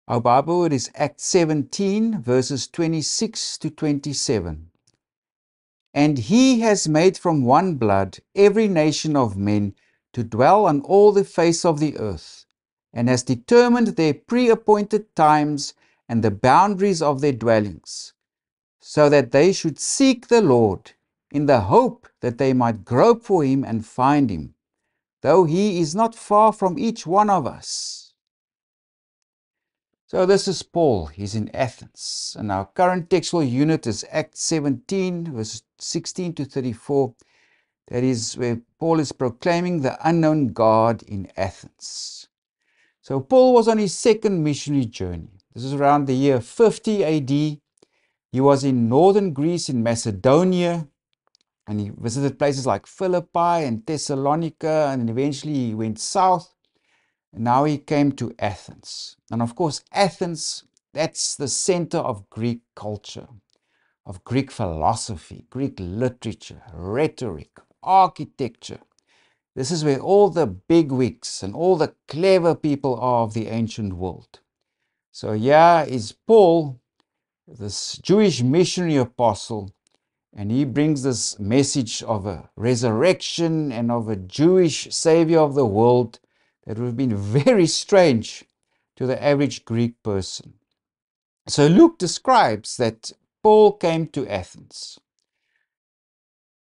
Our Bible word is Acts 17, verses 26 to 27. And he has made from one blood every nation of men to dwell on all the face of the earth, and has determined their pre-appointed times and the boundaries of their dwellings, so that they should seek the Lord, in the hope that they might grope for him and find him, though he is not far from each one of us. So this is Paul. He's in Athens, and our current textual unit is Acts 17, verses 16 to 34. That is where Paul is proclaiming the unknown God in Athens. So Paul was on his second missionary journey. This is around the year 50 AD. He was in northern Greece, in Macedonia, and he visited places like Philippi and Thessalonica, and eventually he went south. And now he came to Athens. And of course, Athens, that's the center of Greek culture, of Greek philosophy, Greek literature, rhetoric, architecture. This is where all the bigwigs and all the clever people are of the ancient world. So here is Paul, this Jewish missionary apostle, and he brings this message of a resurrection and of a Jewish savior of the world that would have been very strange to the average Greek person. So Luke describes that Paul came to Athens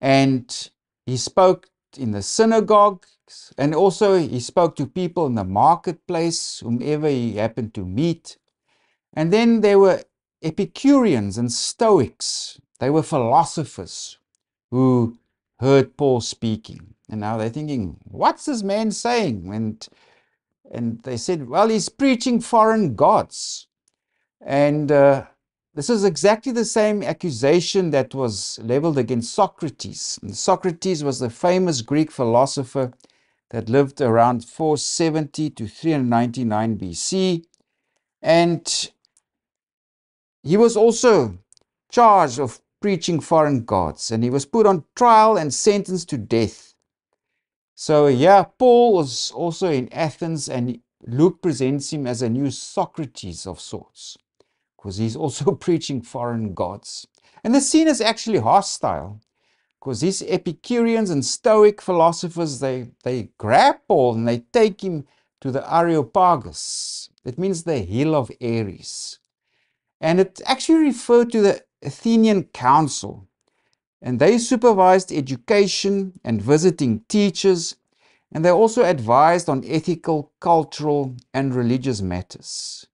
and he spoke in the synagogues, and also he spoke to people in the marketplace, whomever he happened to meet. And then there were Epicureans and Stoics. They were philosophers who heard Paul speaking. And now they're thinking, what's this man saying? And they said, well, he's preaching foreign gods. And this is exactly the same accusation that was leveled against Socrates. And Socrates was the famous Greek philosopher that lived around 470 to 399 BC. And he was also charged of preaching foreign gods, and he was put on trial and sentenced to death. So yeah, Paul was also in Athens, and Luke presents him as a new Socrates of sorts, because he's also preaching foreign gods. And the scene is actually hostile, because these Epicureans and Stoic philosophers, they grab Paul and they take him to the Areopagus. It means the hill of Ares. And it actually referred to the Athenian Council. And they supervised education and visiting teachers. And they also advised on ethical, cultural, and religious matters.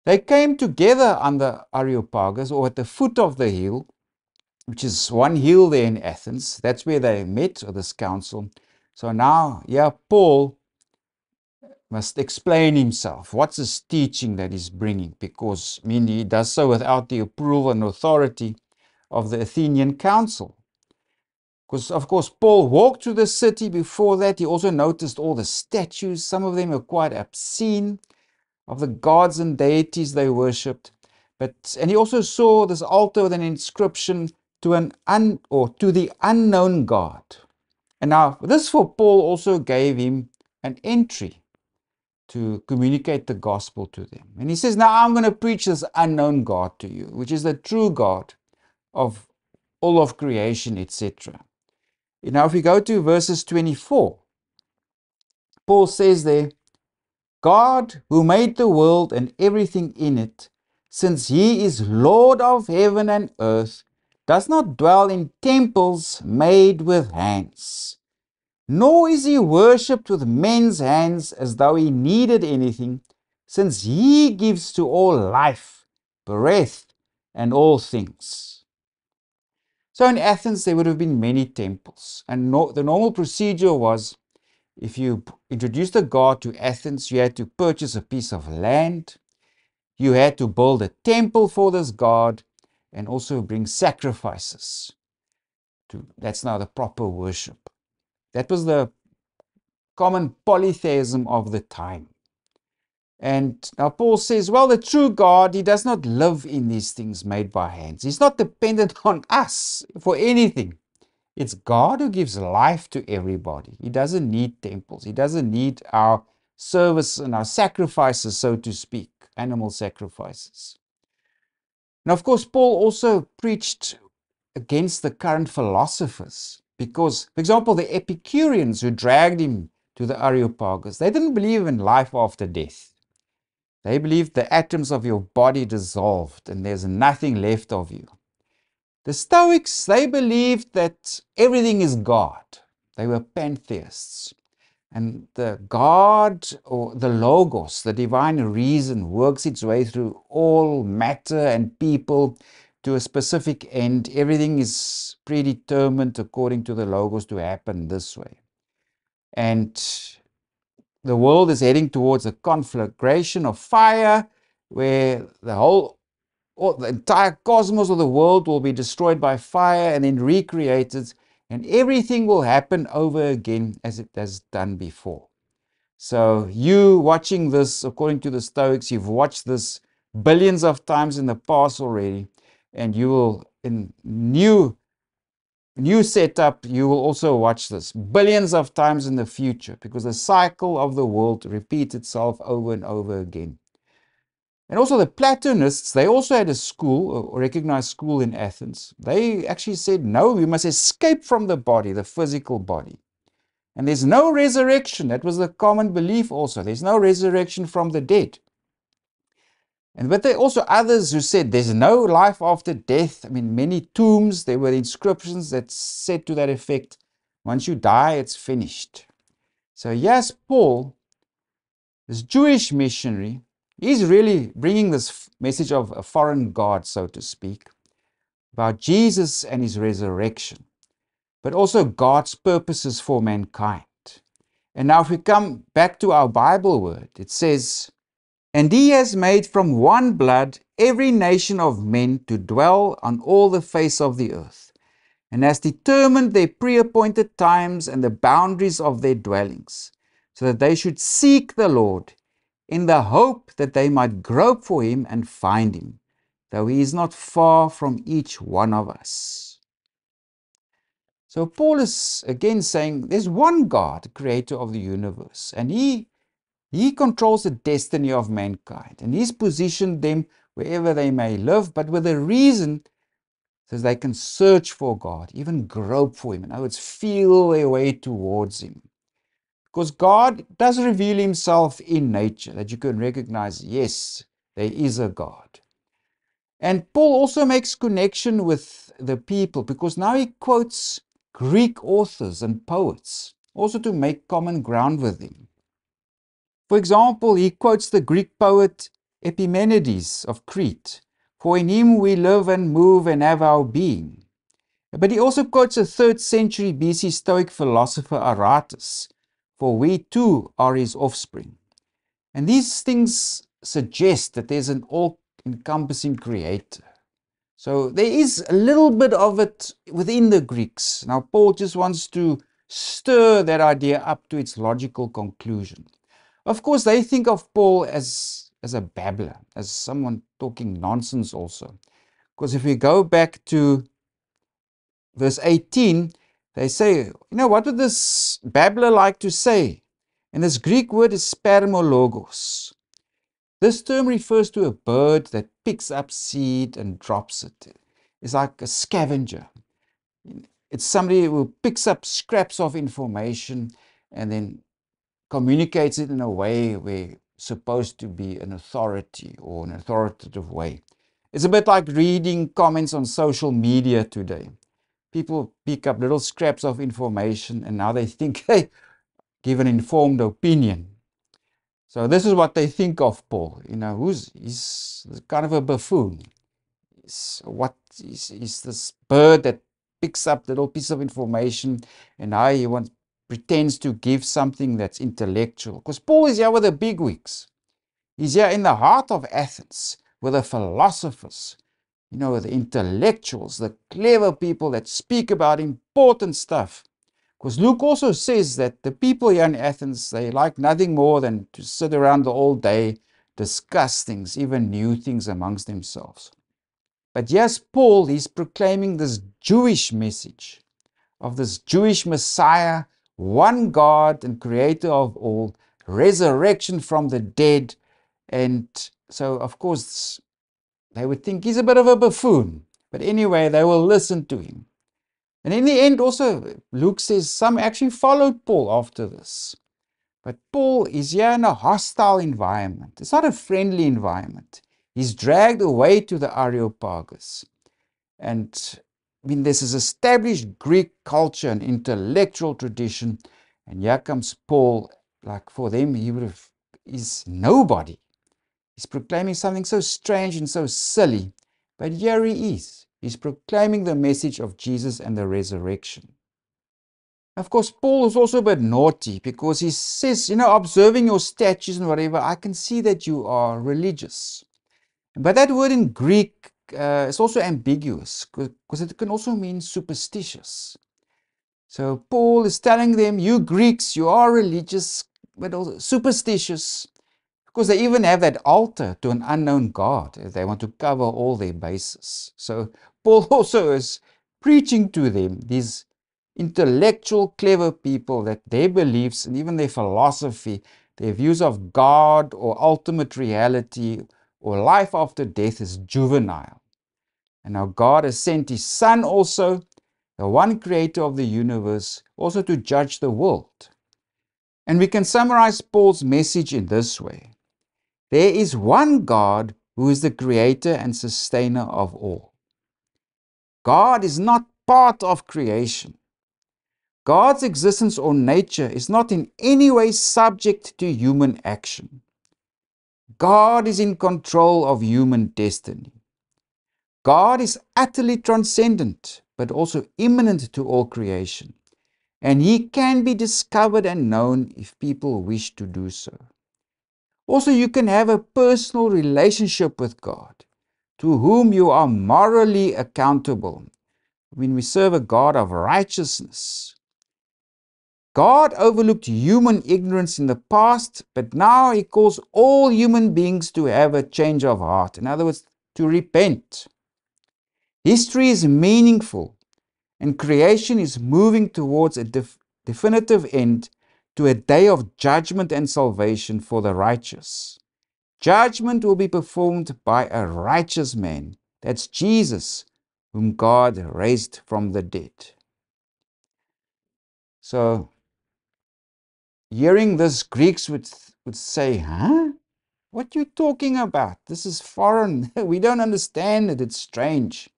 They came together on the Areopagus, or at the foot of the hill, which is one hill there in Athens. That's where they met, or this council. So now, yeah, Paul must explain himself. What's his teaching that he's bringing? Because, I mean, he does so without the approval and authority of the Athenian Council. Because, of course, Paul walked through the city. Before that, he also noticed all the statues. Some of them are quite obscene, of the gods and deities they worshipped. And he also saw this altar with an inscription to the unknown God. And now, this for Paul also gave him an entry to communicate the gospel to them. And he says, now I'm going to preach this unknown God to you, which is the true God of all of creation, etc. Now, if we go to verses 24, Paul says there, God who made the world and everything in it, since he is Lord of heaven and earth, does not dwell in temples made with hands. Nor is he worshipped with men's hands as though he needed anything, since he gives to all life, breath, and all things. So in Athens, there would have been many temples. And the normal procedure was, if you introduced a god to Athens, you had to purchase a piece of land, you had to build a temple for this god, and also bring sacrifices. That's now the proper worship. That was the common polytheism of the time. And now Paul says, well, the true God, he does not live in these things made by hands. He's not dependent on us for anything. It's God who gives life to everybody. He doesn't need temples. He doesn't need our service and our sacrifices, so to speak. animal sacrifices. And of course, Paul also preached against the current philosophers because, for example, the Epicureans who dragged him to the Areopagus, they didn't believe in life after death. They believed the atoms of your body dissolved and there's nothing left of you. The Stoics, they believed that everything is God. They were pantheists. And the God, or the Logos, the divine reason, works its way through all matter and people to a specific end. Everything is predetermined according to the Logos to happen this way. And the world is heading towards a conflagration of fire where the entire cosmos of the world will be destroyed by fire and then recreated, and everything will happen over again as it has done before. So you watching this, according to the Stoics, you've watched this billions of times in the past already, and you will, in new setup, you will also watch this billions of times in the future, because the cycle of the world repeats itself over and over again. And also the Platonists, they also had a school, a recognized school in Athens. They actually said, no, we must escape from the body, the physical body. And there's no resurrection. That was the common belief also. There's no resurrection from the dead. But there are also others who said there's no life after death. I mean, many tombs, there were inscriptions that said to that effect, once you die, it's finished. So yes, Paul, this Jewish missionary, he's really bringing this message of a foreign God, so to speak, about Jesus and his resurrection, but also God's purposes for mankind. And now if we come back to our Bible word, it says, and he has made from one blood every nation of men to dwell on all the face of the earth, and has determined their pre-appointed times and the boundaries of their dwellings, so that they should seek the Lord, in the hope that they might grope for him and find him, though he is not far from each one of us. So Paul is again saying there's one God, creator of the universe, and he controls the destiny of mankind, and he's positioned them wherever they may live, but with a reason so they can search for God, even grope for him. In other words, feel their way towards him. Because God does reveal himself in nature, that you can recognize, yes, there is a God. And Paul also makes connection with the people, because now he quotes Greek authors and poets, also to make common ground with them. For example, he quotes the Greek poet Epimenides of Crete, for in him we live and move and have our being. But he also quotes a 3rd century BC Stoic philosopher Aratus, for we too are his offspring. And these things suggest that there's an all-encompassing creator. So there is a little bit of it within the Greeks. Now Paul just wants to stir that idea up to its logical conclusion. Of course, they think of Paul as a babbler, as someone talking nonsense also. Because if we go back to verse 18, they say, what would this babbler like to say? And this Greek word is spermologos. This term refers to a bird that picks up seed and drops it. It's like a scavenger. It's somebody who picks up scraps of information and then communicates it in a way where it's supposed to be an authority or an authoritative way. It's a bit like reading comments on social media today. People pick up little scraps of information and now they think they give an informed opinion. So this is what they think of Paul. He's kind of a buffoon. He's this bird that picks up little piece of information and now he pretends to give something that's intellectual. Because Paul is here with the bigwigs. He's here in the heart of Athens with the philosophers, the intellectuals, the clever people that speak about important stuff. Because Luke also says that the people here in Athens, they like nothing more than to sit around all day, discuss things, even new things amongst themselves. But yes, Paul, he's proclaiming this Jewish message of this Jewish Messiah, one God and creator of all, resurrection from the dead, and So, of course, they would think he's a bit of a buffoon. But anyway, they will listen to him. And in the end, also, Luke says some actually followed Paul after this. But Paul is here in a hostile environment. It's not a friendly environment. He's dragged away to the Areopagus. And I mean, this is established Greek culture and intellectual tradition. And here comes Paul, like for them, he's nobody. He's proclaiming something so strange and so silly. But here he is. He's proclaiming the message of Jesus and the resurrection. Of course, Paul is also a bit naughty because he says, observing your statues and whatever, I can see that you are religious. But that word in Greek is also ambiguous because it can also mean superstitious. So Paul is telling them, you Greeks, you are religious, but also superstitious. Because they even have that altar to an unknown God. They want to cover all their bases. So Paul also is preaching to them, these intellectual, clever people, that their beliefs and even their philosophy, their views of God or ultimate reality or life after death is juvenile. And now God has sent His Son also, the one creator of the universe, also to judge the world. And we can summarize Paul's message in this way. There is one God who is the creator and sustainer of all. God is not part of creation. God's existence or nature is not in any way subject to human action. God is in control of human destiny. God is utterly transcendent, but also immanent to all creation, and He can be discovered and known if people wish to do so. Also, you can have a personal relationship with God, to whom you are morally accountable. When we serve a God of righteousness. God overlooked human ignorance in the past, but now He calls all human beings to have a change of heart. In other words, to repent. History is meaningful, and creation is moving towards a definitive end, to a day of judgment and salvation for the righteous. Judgment will be performed by a righteous man. That's Jesus, whom God raised from the dead. So, hearing this, Greeks would say, huh? What are you talking about? This is foreign. We don't understand it. It's strange.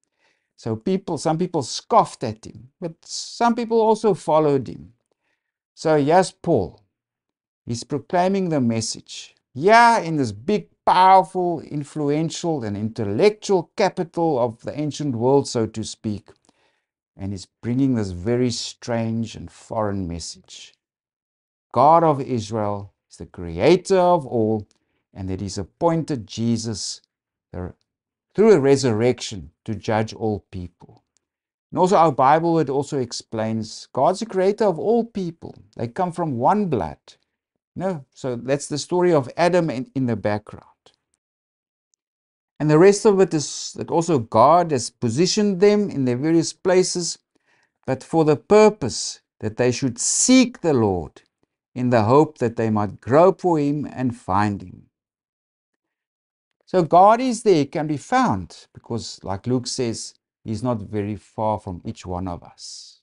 So some people scoffed at him, but some people also followed him. So yes, Paul, he's proclaiming the message. Yeah, in this big, powerful, influential, and intellectual capital of the ancient world, so to speak. And he's bringing this very strange and foreign message. God of Israel is the creator of all, and that He's appointed Jesus through a resurrection to judge all people. And also our Bible, it also explains God's the creator of all people. They come from one blood. So that's the story of Adam in the background. And the rest of it is that also God has positioned them in their various places, but for the purpose that they should seek the Lord in the hope that they might grope for Him and find Him. So God is there, can be found, because like Luke says, He's not very far from each one of us.